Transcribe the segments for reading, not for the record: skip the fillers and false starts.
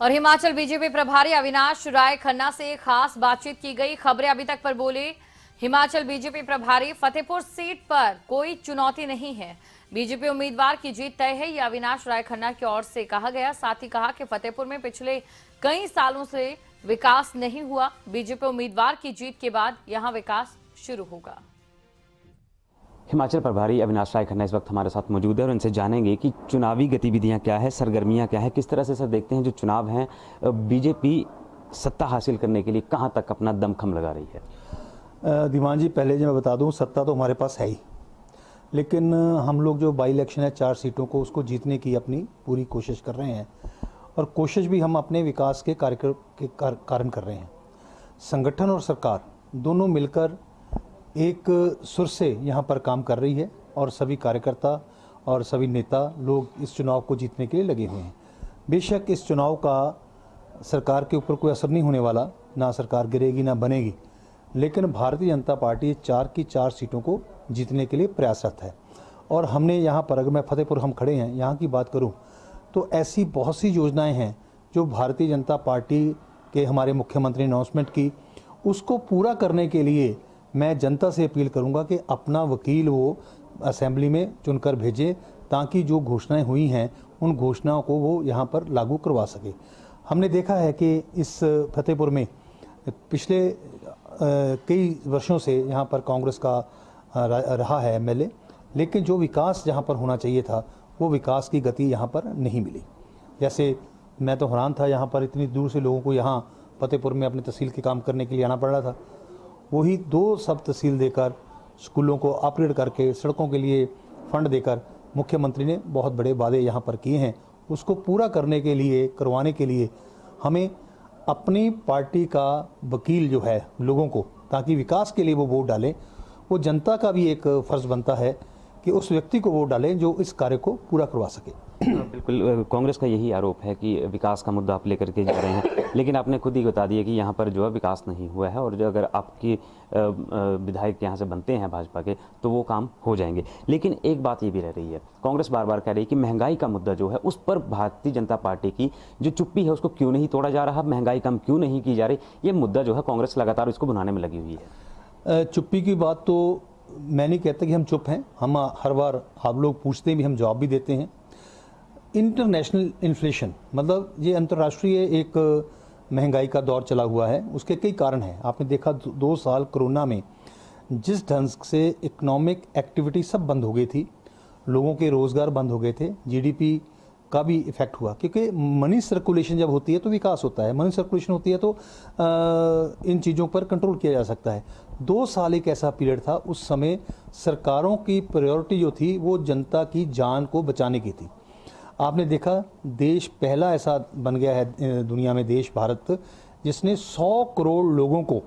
और हिमाचल बीजेपी प्रभारी अविनाश राय खन्ना से खास बातचीत की गई। खबरें अभी तक पर बोले हिमाचल बीजेपी प्रभारी, फतेहपुर सीट पर कोई चुनौती नहीं है, बीजेपी उम्मीदवार की जीत तय है, ये अविनाश राय खन्ना की ओर से कहा गया। साथ ही कहा कि फतेहपुर में पिछले कई सालों से विकास नहीं हुआ, बीजेपी उम्मीदवार की जीत के बाद यहां विकास शुरू होगा। हिमाचल प्रभारी अविनाश राय खन्ना इस वक्त हमारे साथ मौजूद है और इनसे जानेंगे कि चुनावी गतिविधियां क्या है, सरगर्मियां क्या है, किस तरह से सर देखते हैं जो चुनाव हैं, बीजेपी सत्ता हासिल करने के लिए कहां तक अपना दमखम लगा रही है। दीवान जी, पहले जो मैं बता दूं, सत्ता तो हमारे पास है ही, लेकिन हम लोग जो बाई इलेक्शन है 4 सीटों को उसको जीतने की अपनी पूरी कोशिश कर रहे हैं और कोशिश भी हम अपने विकास के कार्यक्रम के कारण कर रहे हैं। संगठन और सरकार दोनों मिलकर एक सुर से यहाँ पर काम कर रही है और सभी कार्यकर्ता और सभी नेता लोग इस चुनाव को जीतने के लिए लगे हुए हैं। बेशक इस चुनाव का सरकार के ऊपर कोई असर नहीं होने वाला, ना सरकार गिरेगी ना बनेगी, लेकिन भारतीय जनता पार्टी 4 की 4 सीटों को जीतने के लिए प्रयासरत है। और हमने यहाँ पर, अगर मैं फतेहपुर हम खड़े हैं यहाँ की बात करूँ तो ऐसी बहुत सी योजनाएं हैं जो भारतीय जनता पार्टी के हमारे मुख्यमंत्री ने अनाउंसमेंट की, उसको पूरा करने के लिए मैं जनता से अपील करूंगा कि अपना वकील वो असेंबली में चुनकर भेजे, ताकि जो घोषणाएं हुई हैं उन घोषणाओं को वो यहाँ पर लागू करवा सके। हमने देखा है कि इस फतेहपुर में पिछले कई वर्षों से यहाँ पर कांग्रेस का रहा है एमएलए, लेकिन जो विकास जहाँ पर होना चाहिए था वो विकास की गति यहाँ पर नहीं मिली। जैसे मैं तो हैरान था, यहाँ पर इतनी दूर से लोगों को यहाँ फतेहपुर में अपने तहसील के काम करने के लिए आना पड़ रहा था, वही 2 सब तहसील देकर, स्कूलों को अपग्रेड करके, सड़कों के लिए फंड देकर मुख्यमंत्री ने बहुत बड़े वादे यहाँ पर किए हैं। उसको पूरा करने के लिए, करवाने के लिए हमें अपनी पार्टी का वकील जो है लोगों को, ताकि विकास के लिए वो वोट डालें, वो जनता का भी एक फ़र्ज़ बनता है कि उस व्यक्ति को वोट डालें जो इस कार्य को पूरा करवा सके। बिल्कुल, कांग्रेस का यही आरोप है कि विकास का मुद्दा आप लेकर के जा रहे हैं, लेकिन आपने खुद ही बता दिया कि यहाँ पर जो है विकास नहीं हुआ है और जो अगर आपकी विधायक यहाँ से बनते हैं भाजपा के तो वो काम हो जाएंगे। लेकिन एक बात ये भी रह रही है, कांग्रेस बार बार कह रही है कि महंगाई का मुद्दा जो है उस पर भारतीय जनता पार्टी की जो चुप्पी है उसको क्यों नहीं तोड़ा जा रहा, महंगाई कम क्यों नहीं की जा रही, ये मुद्दा जो है कांग्रेस लगातार इसको बनाने में लगी हुई है। चुप्पी की बात तो मैं नहीं कहता कि हम चुप हैं, हम हर बार आप लोग पूछते हैं भी, हम जवाब भी देते हैं। इंटरनेशनल इन्फ्लेशन, मतलब ये अंतर्राष्ट्रीय एक महंगाई का दौर चला हुआ है, उसके कई कारण हैं। आपने देखा 2 साल कोरोना में जिस ढंग से इकोनॉमिक एक्टिविटी सब बंद हो गई थी, लोगों के रोज़गार बंद हो गए थे, जीडीपी का भी इफेक्ट हुआ, क्योंकि मनी सर्कुलेशन जब होती है तो विकास होता है, मनी सर्कुलेशन होती है तो इन चीज़ों पर कंट्रोल किया जा सकता है। 2 साल एक ऐसा पीरियड था, उस समय सरकारों की प्रायोरिटी जो थी वो जनता की जान को बचाने की थी। आपने देखा देश पहला ऐसा बन गया है दुनिया में, देश भारत, जिसने 100 करोड़ लोगों को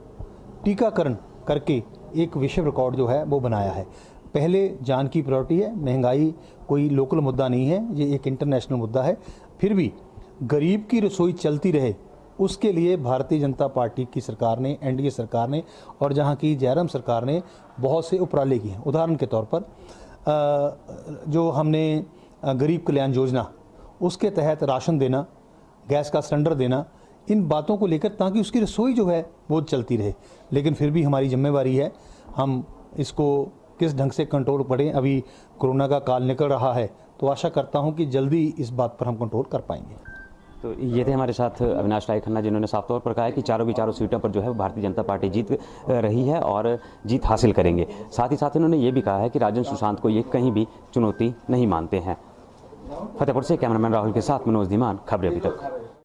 टीकाकरण करके एक विश्व रिकॉर्ड जो है वो बनाया है। पहले जान की प्रायोरिटी है, महंगाई कोई लोकल मुद्दा नहीं है, ये एक इंटरनेशनल मुद्दा है। फिर भी गरीब की रसोई चलती रहे, उसके लिए भारतीय जनता पार्टी की सरकार ने, एनडीए सरकार ने और जहाँ की जयराम सरकार ने बहुत से उपराले किए हैं। उदाहरण के तौर पर जो हमने गरीब कल्याण योजना, उसके तहत राशन देना, गैस का सिलेंडर देना, इन बातों को लेकर ताकि उसकी रसोई जो है वो चलती रहे। लेकिन फिर भी हमारी जिम्मेवारी है, हम इसको किस ढंग से कंट्रोल करें। अभी कोरोना का काल निकल रहा है, तो आशा करता हूं कि जल्दी इस बात पर हम कंट्रोल कर पाएंगे। तो ये थे हमारे साथ अविनाश राय खन्ना, जिन्होंने साफ तौर पर कहा है कि चारों की चारों सीटों पर जो है भारतीय जनता पार्टी जीत रही है और जीत हासिल करेंगे। साथ ही साथ इन्होंने ये भी कहा है कि राजन सुशांत को ये कहीं भी चुनौती नहीं मानते हैं। फतेहपुर से कैमरामैन राहुल के साथ मनोज धीमान, खबरें अभी तक।